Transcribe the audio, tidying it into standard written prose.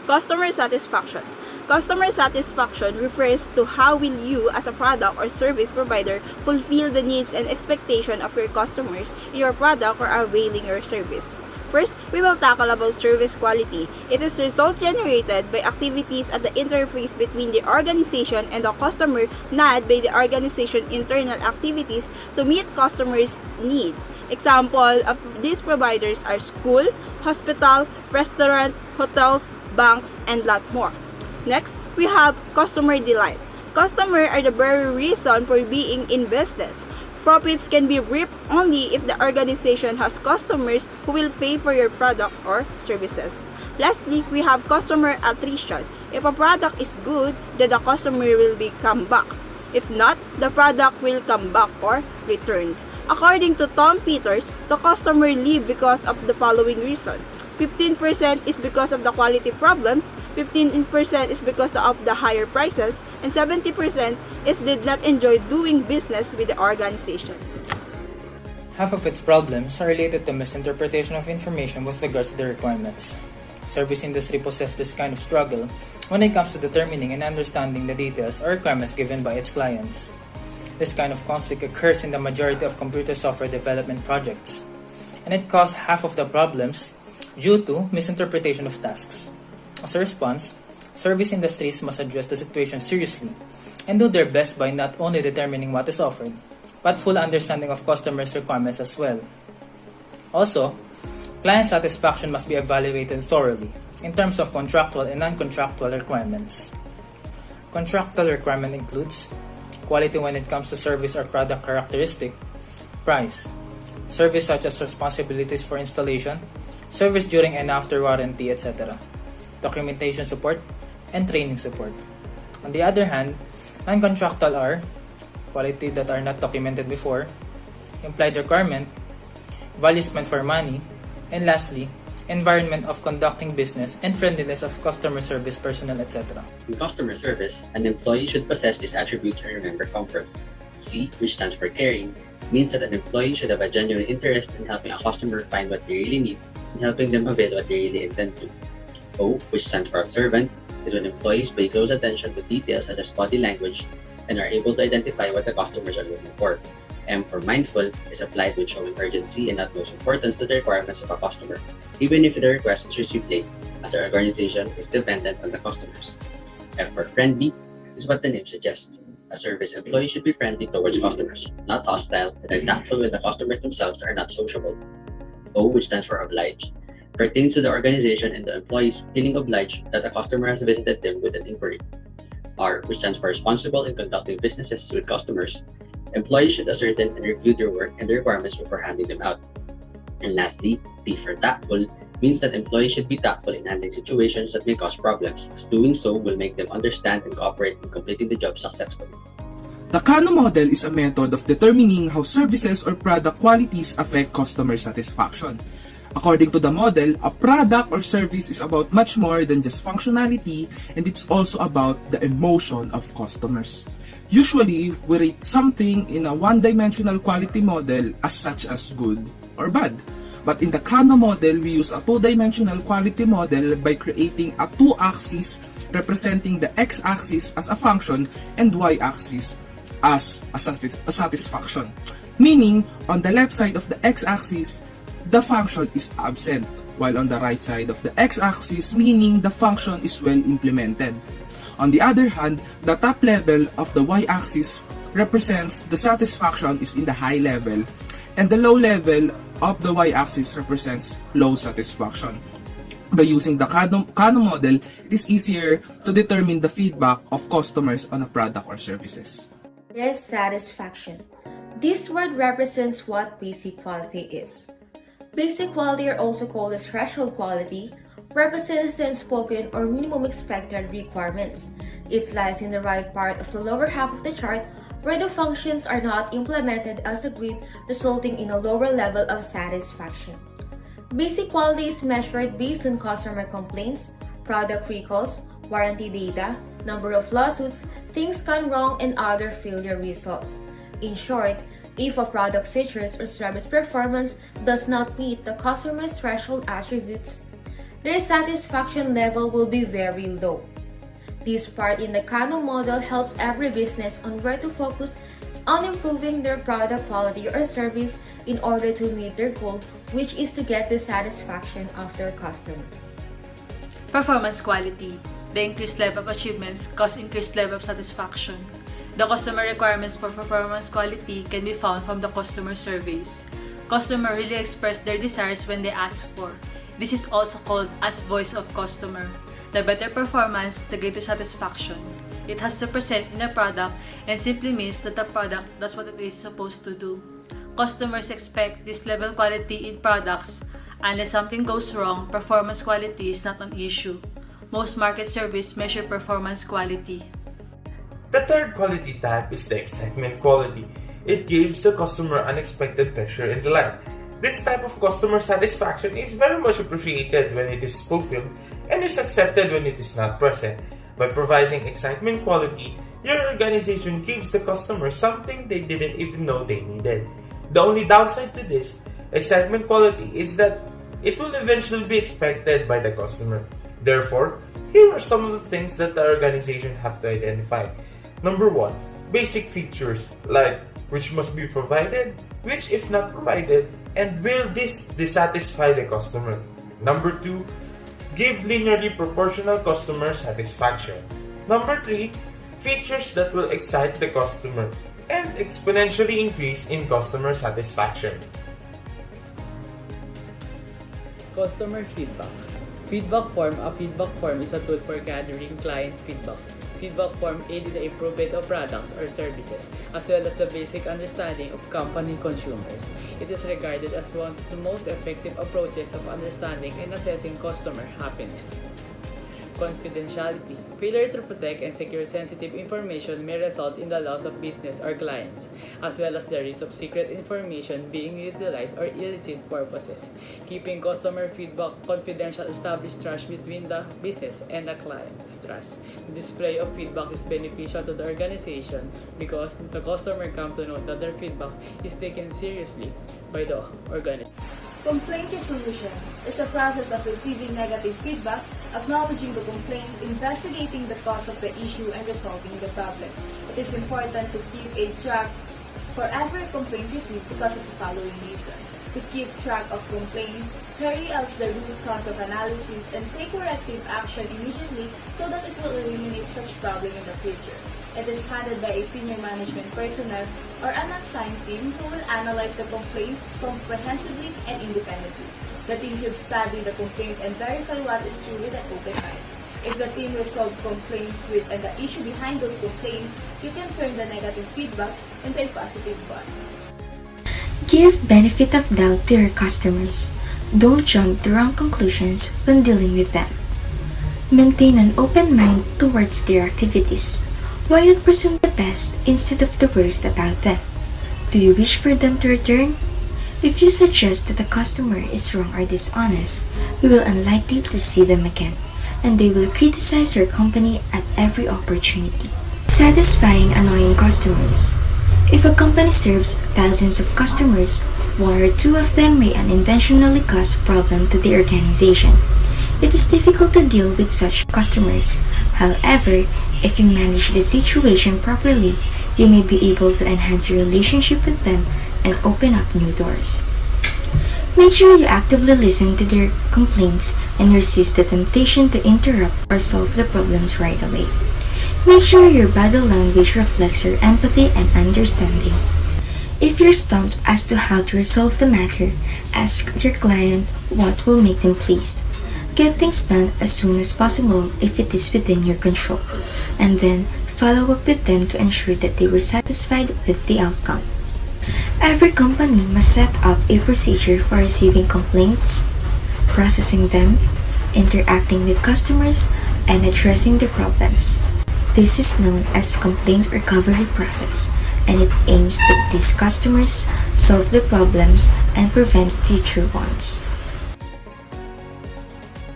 Customer satisfaction. Customer satisfaction refers to how will you as a product or service provider fulfill the needs and expectation of your customers in your product or availing your service. First, we will tackle about service quality. It is result generated by activities at the interface between the organization and the customer, not by the organization internal activities to meet customers' needs. Example of these providers are school, hospital, restaurant, hotels, banks, and lot more. Next, we have customer delight. Customers are the very reason for being in business. Profits can be reaped only if the organization has customers who will pay for your products or services. Lastly, we have customer attrition. If a product is good, then the customer will come back. If not, the product will come back or return. According to Tom Peters, the customer leave because of the following reason. 15% is because of the quality problems, 15% is because of the higher prices, and 70% is did not enjoy doing business with the organization. Half of its problems are related to misinterpretation of information with regards to the requirements. Service industry possesses this kind of struggle when it comes to determining and understanding the details or requirements given by its clients. This kind of conflict occurs in the majority of computer software development projects, and it causes half of the problems due to misinterpretation of tasks. As a response, service industries must address the situation seriously and do their best by not only determining what is offered, but full understanding of customers' requirements as well. Also, client satisfaction must be evaluated thoroughly in terms of contractual and non-contractual requirements. Contractual requirement includes quality when it comes to service or product characteristic, price, service such as responsibilities for installation, service during and after warranty, etc., documentation support, and training support. On the other hand, non-contractual are quality that are not documented before, implied requirement, values meant for money, and lastly, environment of conducting business and friendliness of customer service personnel, etc. In customer service, an employee should possess these attributes and remember comfort. C, which stands for caring, means that an employee should have a genuine interest in helping a customer find what they really need and helping them avail what they really intend to. O, which stands for observant, is when employees pay close attention to details such as body language and are able to identify what the customers are looking for. M for mindful is applied with showing urgency and utmost importance to the requirements of a customer, even if the request is received late, as our organization is dependent on the customers. F for friendly is what the name suggests. A service employee should be friendly towards customers, not hostile, and are tactful when the customers themselves are not sociable. O, which stands for obliged, pertains to the organization and the employees feeling obliged that a customer has visited them with an inquiry. R, which stands for responsible in conducting businesses with customers. Employees should ascertain and review their work and the requirements before handing them out. And lastly, T for tactful means that employees should be tactful in handling situations that may cause problems, as doing so will make them understand and cooperate in completing the job successfully. The Kano model is a method of determining how services or product qualities affect customer satisfaction. According to the model, a product or service is about much more than just functionality, and it's also about the emotion of customers. Usually, we rate something in a one-dimensional quality model as such as good or bad. But in the Kano model, we use a two-dimensional quality model by creating a two-axis representing the x-axis as a function and y-axis as a satisfaction. Meaning, on the left side of the x-axis, the function is absent, while on the right side of the x-axis, meaning the function is well implemented. On the other hand, the top level of the y-axis represents the satisfaction is in the high level, and the low level of the y-axis represents low satisfaction. By using the Kano model, it is easier to determine the feedback of customers on a product or services. Dissatisfaction. This word represents what basic quality is. Basic quality, or also called as threshold quality, represents the unspoken or minimum expected requirements. It lies in the right part of the lower half of the chart where the functions are not implemented as agreed, resulting in a lower level of satisfaction. Basic quality is measured based on customer complaints, product recalls, warranty data, number of lawsuits, things gone wrong, and other failure results. In short, if a product features or service performance does not meet the customer's threshold attributes, their satisfaction level will be very low. This part in the Kano model helps every business on where to focus on improving their product quality or service in order to meet their goal, which is to get the satisfaction of their customers. Performance quality. The increased level of achievements cause increased level of satisfaction. The customer requirements for performance quality can be found from the customer surveys. Customers really express their desires when they ask for. This is also called as voice of customer. The better performance, the greater satisfaction. It has to present in a product and simply means that the product does what it is supposed to do. Customers expect this level of quality in products. Unless something goes wrong, performance quality is not an issue. Most market surveys measure performance quality. The third quality type is the excitement quality. It gives the customer unexpected pleasure and delight. This type of customer satisfaction is very much appreciated when it is fulfilled and is accepted when it is not present. By providing excitement quality, your organization gives the customer something they didn't even know they needed. The only downside to this excitement quality is that it will eventually be expected by the customer. Therefore, here are some of the things that the organization have to identify. Number 1, basic features like which must be provided, which if not provided, and will this dissatisfy the customer. Number 2, give linearly proportional customer satisfaction. Number 3, features that will excite the customer and exponentially increase in customer satisfaction. Customer feedback. Feedback form. A feedback form is a tool for gathering client feedback. Feedback form aid in the improvement of products or services, as well as the basic understanding of company consumers. It is regarded as one of the most effective approaches of understanding and assessing customer happiness. Confidentiality. Failure to protect and secure sensitive information may result in the loss of business or clients, as well as the risk of secret information being utilized or illicit purposes. Keeping customer feedback confidential establishes trust between the business and the client. Trust. The display of feedback is beneficial to the organization because the customer comes to know that their feedback is taken seriously by the organization. Complaint resolution is a process of receiving negative feedback, acknowledging the complaint, investigating the cause of the issue, and resolving the problem. It is important to keep a track for every complaint received because of the following reason. To keep track of complaint, carry out the root cause of analysis, and take corrective action immediately so that it will eliminate such problem in the future. It is handled by a senior management personnel or an assigned team who will analyze the complaint comprehensively and independently. The team should study the complaint and verify what is true with an open mind. If the team resolves complaints with and the issue behind those complaints, you can turn the negative feedback into a positive one. Give benefit of doubt to your customers. Don't jump to wrong conclusions when dealing with them. Maintain an open mind towards their activities. Why not presume the best instead of the worst about them? Do you wish for them to return? If you suggest that the customer is wrong or dishonest, you will unlikely to see them again, and they will criticize your company at every opportunity. Satisfying annoying customers. If a company serves thousands of customers, one or two of them may unintentionally cause problem to the organization. It is difficult to deal with such customers. However, if you manage the situation properly, you may be able to enhance your relationship with them and open up new doors. Make sure you actively listen to their complaints and resist the temptation to interrupt or solve the problems right away. Make sure your body language reflects your empathy and understanding. If you're stumped as to how to resolve the matter, ask your client what will make them pleased. Get things done as soon as possible if it is within your control, and then follow up with them to ensure that they were satisfied with the outcome. Every company must set up a procedure for receiving complaints, processing them, interacting with customers, and addressing the problems. This is known as complaint recovery process, and it aims to please customers, solve the problems, and prevent future ones.